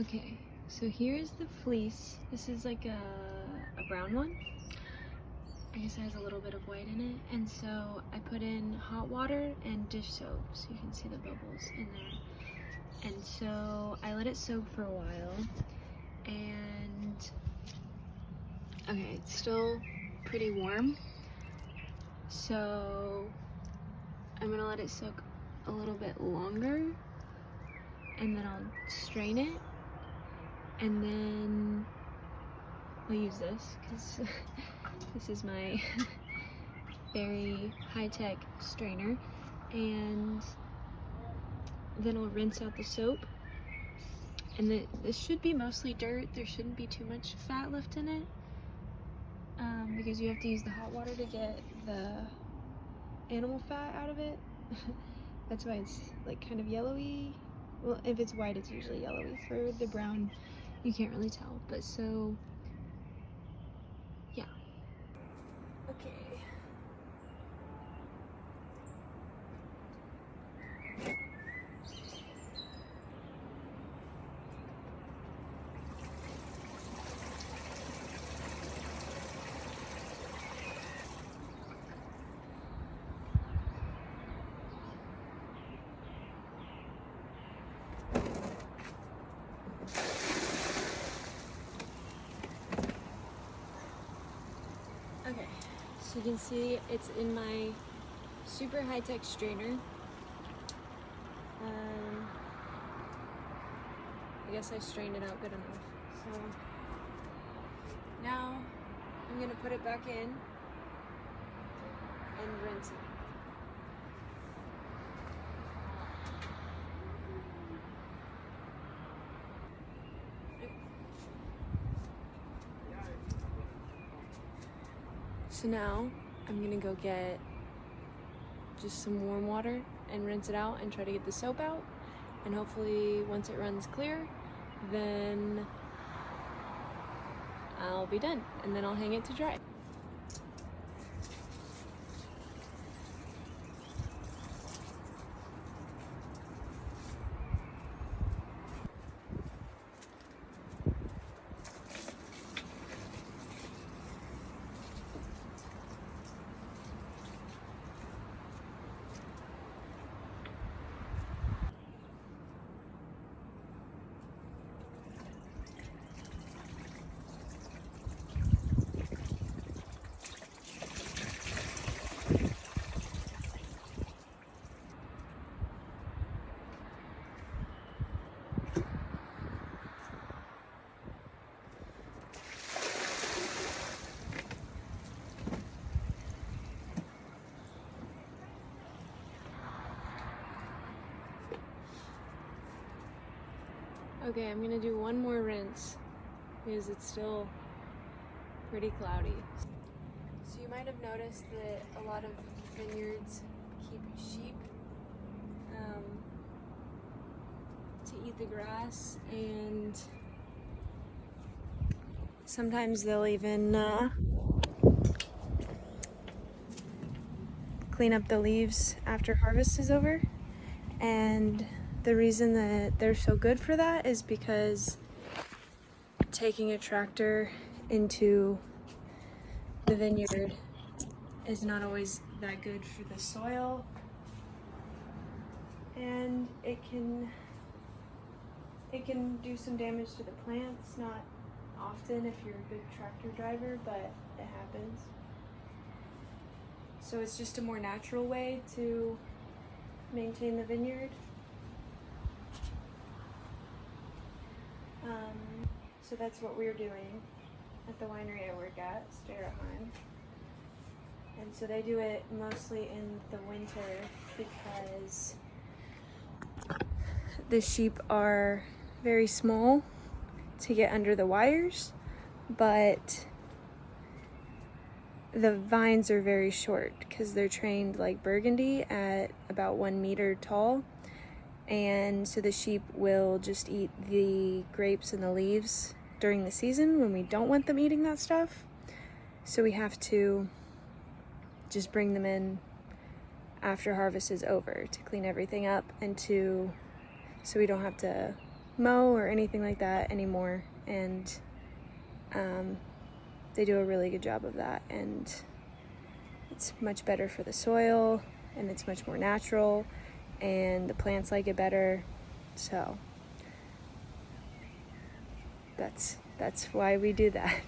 Okay, so here's the fleece. This is like a brown one. I guess it has a little bit of white in it. And so I put in hot water and dish soap so you can see the bubbles in there. And so I let it soak for a while. And okay, it's still pretty warm. So I'm gonna let it soak a little bit longer. And then I'll strain it. And then I'll use this because this is my very high-tech strainer. And then I'll rinse out the soap. And this should be mostly dirt. There shouldn't be too much fat left in it because you have to use the hot water to get the animal fat out of it. That's why it's like kind of yellowy. Well, if it's white, it's usually yellowy. For the brown, you can't really tell. But so, yeah. Okay. Okay, so you can see it's in my super high-tech strainer. I guess I strained it out good enough. So now I'm gonna put it back in and rinse it. So now I'm gonna go get just some warm water and rinse it out and try to get the soap out. And hopefully once it runs clear, then I'll be done. And then I'll hang it to dry. Okay, I'm gonna do one more rinse because it's still pretty cloudy. So you might have noticed that a lot of vineyards keep sheep to eat the grass, and sometimes they'll even clean up the leaves after harvest is over. And the reason that they're so good for that is because taking a tractor into the vineyard is not always that good for the soil, and it can do some damage to the plants. Not often if you're a good tractor driver, but it happens. So it's just a more natural way to maintain the vineyard. So that's what we're doing at the winery I work at, Sparrowheim. And so they do it mostly in the winter because the sheep are very small to get under the wires, but the vines are very short because they're trained like Burgundy at about 1 meter tall. And so the sheep will just eat the grapes and the leaves during the season when we don't want them eating that stuff. So we have to just bring them in after harvest is over to clean everything up and so we don't have to mow or anything like that anymore, and they do a really good job of that, and it's much better for the soil, and it's much more natural, and the plants like it better. So that's why we do that.